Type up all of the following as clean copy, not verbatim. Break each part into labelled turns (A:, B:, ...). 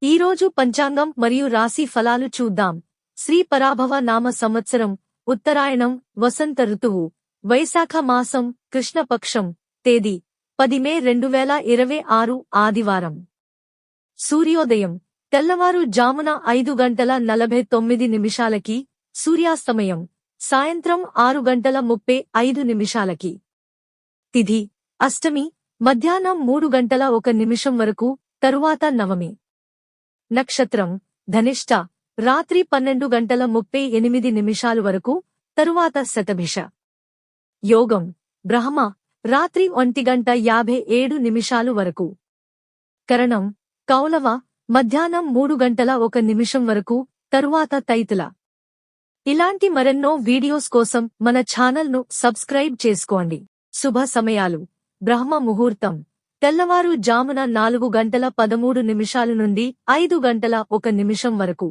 A: ఈరోజు పంచాంగం మరియు రాశి ఫలాలు చూద్దాం. శ్రీ పరాభవ నామ సంవత్సరం, ఉత్తరాయణం, వసంత ఋతువు, వైశాఖ మాసం, కృష్ణపక్షం, తేదీ 10 మే 2026 ఆదివారం. సూర్యోదయం తెల్లవారు జామున 5:49 సూర్యాస్తమయం సాయంత్రం 6:35 తిథి అష్టమి మధ్యాహ్నం 3:01 వరకు, తరువాత నవమి. నక్షత్రం ధనిష్ట రాత్రి 12:38 వరకు, తరువాత శతభిష. యోగం బ్రహ్మ రాత్రి 1:57 వరకు. కరణం కౌలవ మధ్యాహ్నం 3:01 వరకు, తరువాత తైతుల. ఇలాంటి మరెన్నో వీడియోస్ కోసం మన ఛానల్ను సబ్స్క్రైబ్ చేసుకోండి. శుభ సమయాలు. బ్రహ్మ ముహూర్తం తెల్లవారు జామున 4:13 నుండి 5:01 వరకు.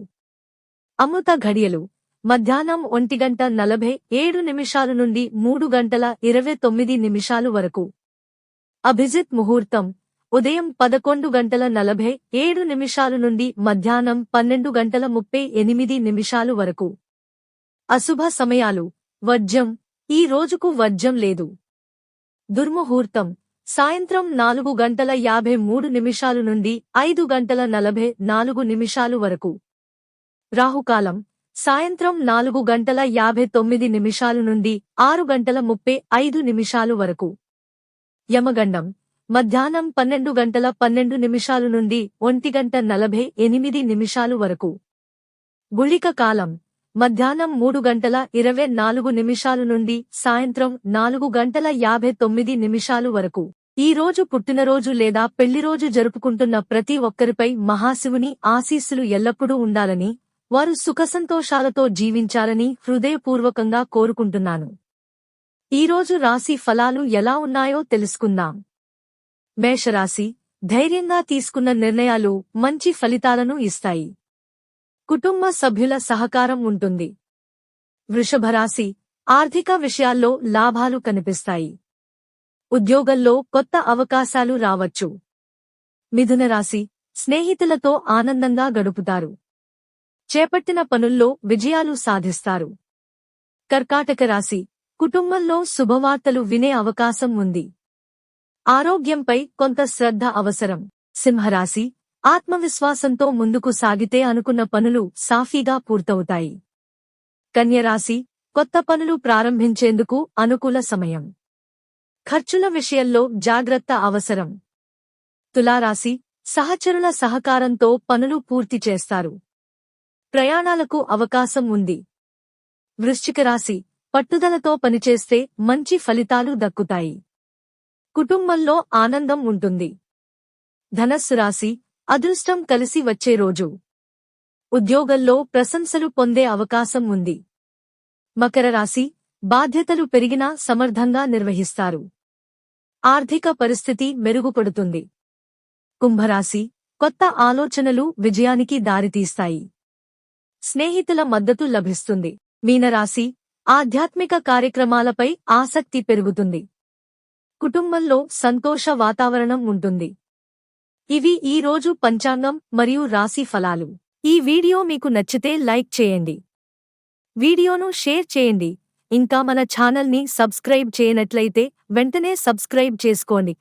A: అమృత ఘడియలు మధ్యాహ్నం 1:47 నుండి 3:29 వరకు. అభిజిత్ ముహూర్తం ఉదయం 11:47 నుండి మధ్యాహ్నం 12:38 వరకు. అశుభ సమయాలు. వర్జ్యం ఈ రోజుకు వర్జ్యం లేదు. దుర్ముహూర్తం సాయంత్రం 4:53 నుండి 5:44 వరకు. రాహుకాలం సాయంత్రం 4:59 నుండి 6:35 వరకు. యమగండం మధ్యాహ్నం 12:12 నుండి 1:48 వరకు. గుళిక కాలం మధ్యాహ్నం 3:24 నుండి సాయంత్రం 4:59 వరకు. ఈ రోజు పుట్టినరోజు లేదా పెళ్లిరోజు జరుపుకుంటున్న ప్రతి ఒక్కరిపై మహాశివుని ఆశీస్సులు ఎల్లప్పుడూ ఉండాలని, వారు సుఖసంతోషాలతో జీవించాలని హృదయపూర్వకంగా కోరుకుంటున్నాను. ఈరోజు రాశి ఫలాలు ఎలా ఉన్నాయో తెలుసుకుందాం. మేషరాశి ధైర్యంగా తీసుకున్న నిర్ణయాలు మంచి ఫలితాలను ఇస్తాయి. కుటుంబ సభ్యుల సహకారం ఉంటుంది. వృషభరాశి ఆర్థిక విషయాల్లో లాభాలు కనిపిస్తాయి. ఉద్యోగంలో కొత్త అవకాశాలు రావచ్చు. మిథునరాశి స్నేహితులతో ఆనందంగా గడుపుతారు. చేపట్టిన పనుల్లో విజయాలు సాధిస్తారు. కర్కాటక రాశి కుటుంబంలో శుభవార్తలు వినే అవకాశం ఉంది. ఆరోగ్యంపై కొంత శ్రద్ధ అవసరం. సింహరాశి ఆత్మవిశ్వాసంతో ముందుకు సాగితే అనుకున్న పనులు సాఫీగా పూర్తవుతాయి. కన్యరాశి కొత్త పనులు ప్రారంభించేందుకు అనుకూల సమయం. ఖర్చుల విషయంలో జాగ్రత్త అవసరం. తులారాశి సహచరుల సహకారంతో పనులు పూర్తి చేస్తారు. ప్రయాణాలకు అవకాశం ఉంది. వృశ్చిక రాశి పట్టుదలతో పనిచేస్తే మంచి ఫలితాలు దక్కుతాయి. కుటుంబంలో ఆనందం ఉంటుంది. ధనస్సు రాశి అదృష్టం కలిసి వచ్చే రోజు. ఉద్యోగంలో ప్రశంసలు పొందే అవకాశం ఉంది. మకర రాశి బాధ్యతలు పెరిగినా సమర్థంగా నిర్వహిస్తారు. ఆర్థిక పరిస్థితి మెరుగుపడుతుంది. కుంభరాశి కొత్త ఆలోచనలు విజయానికి దారితీస్తాయి. స్నేహితుల మద్దతు లభిస్తుంది. మీనరాశి ఆధ్యాత్మిక కార్యక్రమాలపై ఆసక్తి పెరుగుతుంది. కుటుంబంలో సంతోష వాతావరణం ఉంటుంది. ఇవి ఈ రోజు పంచాంగం మరియు రాశి ఫలాలు. ఈ వీడియో మీకు నచ్చితే లైక్ చేయండి. వీడియోను షేర్ చేయండి. ఇంకా మన ఛానల్ని సబ్స్క్రైబ్ చేయనట్లయితే వెంటనే సబ్స్క్రైబ్ చేసుకోండి.